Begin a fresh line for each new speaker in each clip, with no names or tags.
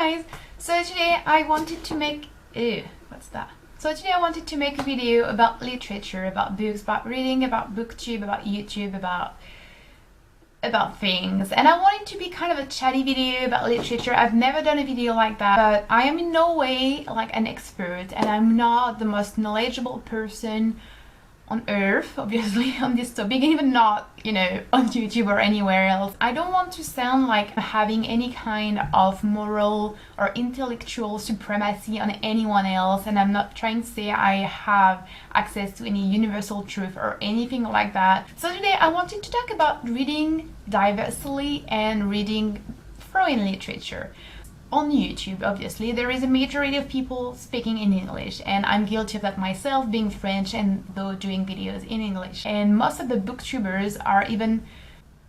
guys! So today I wanted to make what's that? So today I wanted to make a video about literature, about books, about reading, about booktube, about YouTube, about things. And I want it to be kind of a chatty video about literature. I've never done a video like that, but I am in no way like an expert, and I'm not the most knowledgeable person on earth, obviously, on this topic, even not, on YouTube or anywhere else. I don't want to sound like having any kind of moral or intellectual supremacy on anyone else, and I'm not trying to say I have access to any universal truth or anything like that. So today I wanted to talk about reading diversely and reading foreign literature. On YouTube, obviously, there is a majority of people speaking in English, and I'm guilty of that myself, being French and though doing videos in English. And most of the booktubers are even,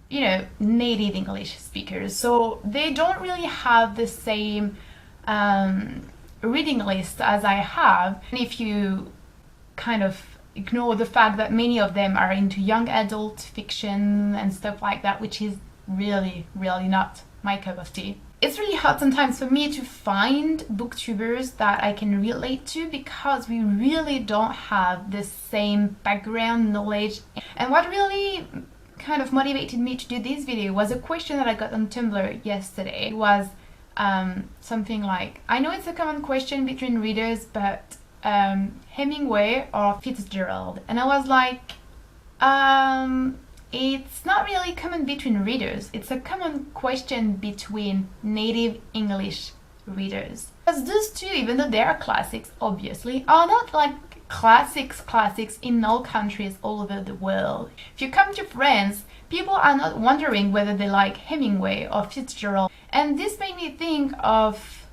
native English speakers, so they don't really have the same reading list as I have. And if you kind of ignore the fact that many of them are into young adult fiction and stuff like that, which is really, really not my cup of tea. It's really hard sometimes for me to find booktubers that I can relate to, because we really don't have the same background knowledge. And what really kind of motivated me to do this video was a question that I got on Tumblr yesterday. It was something like, I know it's a common question between readers, but Hemingway or Fitzgerald? And I was like, it's not really common between readers, it's a common question between native English readers. Because those two, even though they are classics, obviously, are not like classics in all countries all over the world. If you come to France, people are not wondering whether they like Hemingway or Fitzgerald. And this made me think of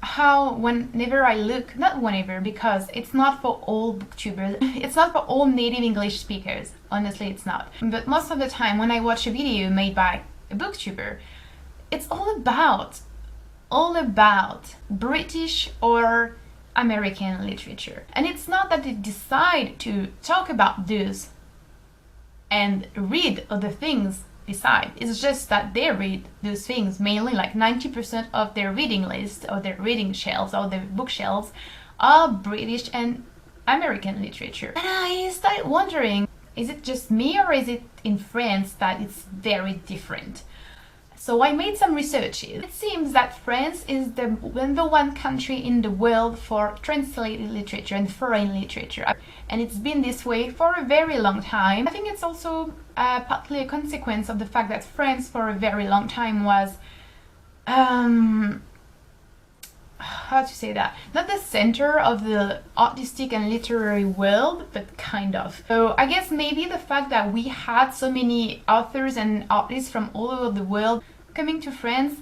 how whenever I look, not whenever, because it's not for all booktubers, it's not for all native English speakers, honestly it's not, but most of the time when I watch a video made by a booktuber, it's all about British or American literature. And it's not that they decide to talk about those and read other things beside. It's just that they read those things mainly, like 90% of their reading list or their reading shelves or their bookshelves are British and American literature. And I started wondering, is it just me or is it in France that it's very different? So I made some researches. It seems that France is the number one country in the world for translated literature and foreign literature. And it's been this way for a very long time. I think it's also partly a consequence of the fact that France for a very long time was, how to say that? Not the center of the artistic and literary world, but kind of. So I guess maybe the fact that we had so many authors and artists from all over the world coming to France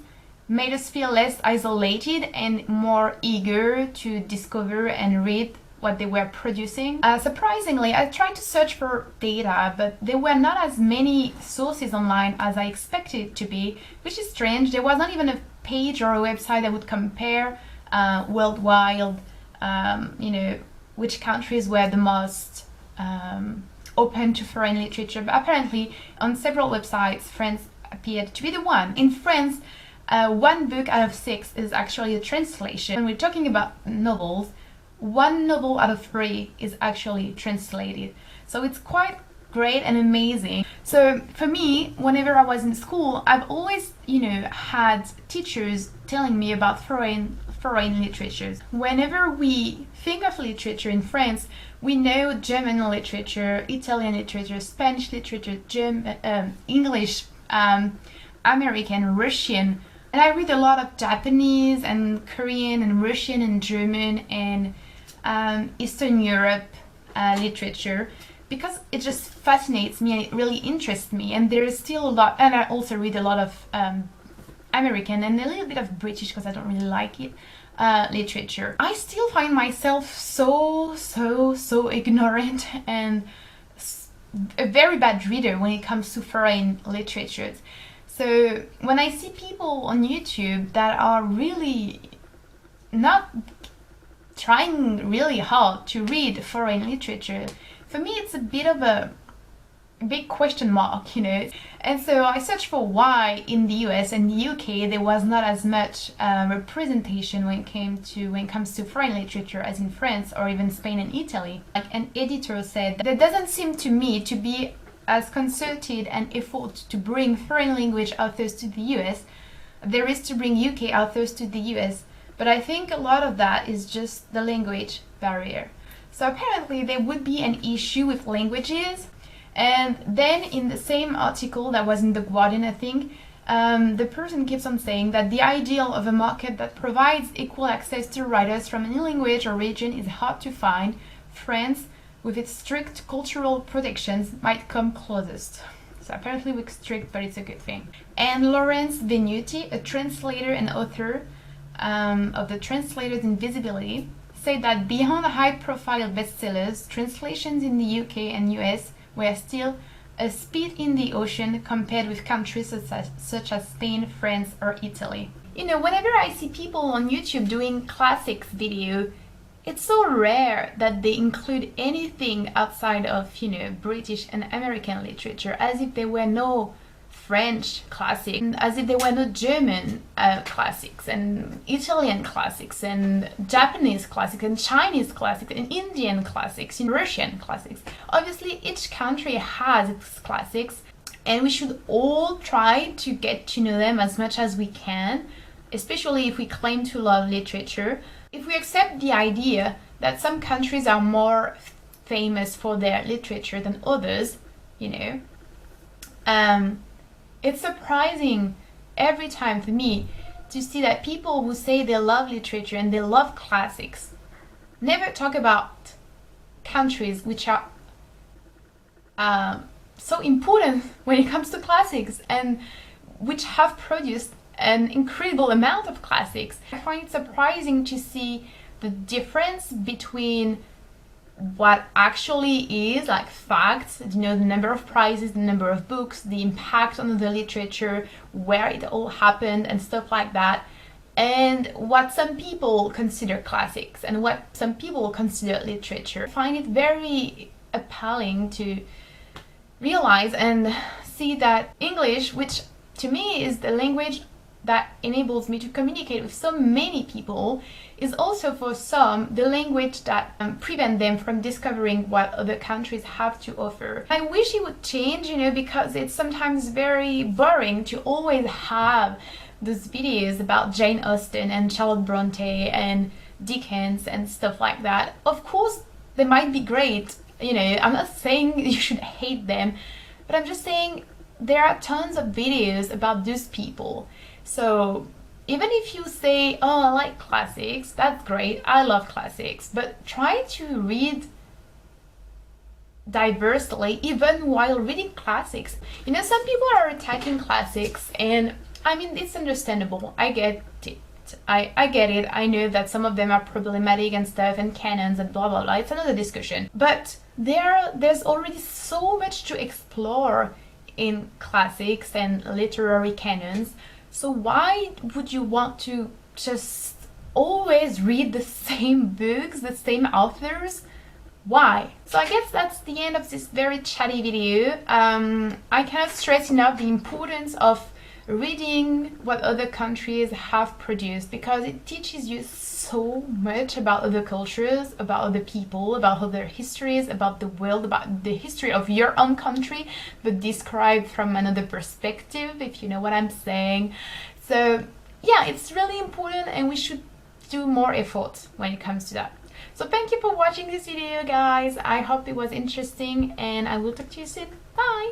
made us feel less isolated and more eager to discover and read what they were producing. Surprisingly, I tried to search for data, but there were not as many sources online as I expected it to be, which is strange. There was not even a page or a website that would compare worldwide, which countries were the most open to foreign literature. But apparently, on several websites, France appeared to be the one. In France, one book out of 6 is actually a translation. When we're talking about novels, 1 novel out of 3 is actually translated. So it's quite great and amazing. So for me, whenever I was in school, I've always, had teachers telling me about foreign literatures. Whenever we think of literature in France, we know German literature, Italian literature, Spanish literature, English, American, Russian, and I read a lot of Japanese and Korean and Russian and German and Eastern Europe literature, because it just fascinates me and it really interests me. And there is still a lot, and I also read a lot of American and a little bit of British, because I don't really like it, literature. I still find myself so ignorant and a very bad reader when it comes to foreign literatures. So when I see people on YouTube that are really not trying really hard to read foreign literature, for me it's a bit of a big question mark, you know. And so I searched for why in the US and the UK there was not as much representation when it comes to foreign literature as in France or even Spain and Italy. Like an editor said, there doesn't seem to me to be as concerted an effort to bring foreign language authors to the US there is to bring UK authors to the US, but I think a lot of that is just the language barrier. So apparently there would be an issue with languages. And then in the same article that was in The Guardian, I think, the person keeps on saying that the ideal of a market that provides equal access to writers from any language or region is hard to find. France, with its strict cultural protections, might come closest. So apparently we're strict, but it's a good thing. And Lawrence Venuti, a translator and author of the Translators' Invisibility, said that beyond the high-profile bestsellers, translations in the UK and US were still a speed in the ocean compared with countries such as Spain, France, or Italy. You know, whenever I see people on YouTube doing classics video, it's so rare that they include anything outside of, you know, British and American literature, as if there were no French classics, as if there were no German classics, and Italian classics, and Japanese classics, and Chinese classics, and Indian classics, and Russian classics. Obviously, each country has its classics, and we should all try to get to know them as much as we can, especially if we claim to love literature. If we accept the idea that some countries are more famous for their literature than others, you know, it's surprising every time for me to see that people who say they love literature and they love classics never talk about countries which are so important when it comes to classics and which have produced an incredible amount of classics. I find it surprising to see the difference between what actually is like facts, you know, the number of prizes, the number of books, the impact on the literature, where it all happened and stuff like that, and what some people consider classics and what some people consider literature. I find it very appalling to realize and see that English, which to me is the language that enables me to communicate with so many people, is also for some the language that prevent them from discovering what other countries have to offer. I wish it would change, you know, because it's sometimes very boring to always have those videos about Jane Austen and Charlotte Bronte and Dickens and stuff like that. Of course, they might be great, you know, I'm not saying you should hate them, but I'm just saying there are tons of videos about those people. So even if you say, oh, I like classics, that's great, I love classics, but try to read diversely even while reading classics. You know, some people are attacking classics, and I mean, it's understandable. I get it. I get it. I know that some of them are problematic and stuff, and canons and blah blah blah. It's another discussion. But there's already so much to explore in classics and literary canons. So why would you want to just always read the same books, the same authors? Why? So I guess that's the end of this very chatty video. I cannot stress enough the importance of reading what other countries have produced, because it teaches you so much about other cultures, about other people, about other histories, about the world, about the history of your own country, but described from another perspective, if you know what I'm saying. So yeah, it's really important, and we should do more effort when it comes to that. So thank you for watching this video, guys. I hope it was interesting, and I will talk to you soon. Bye!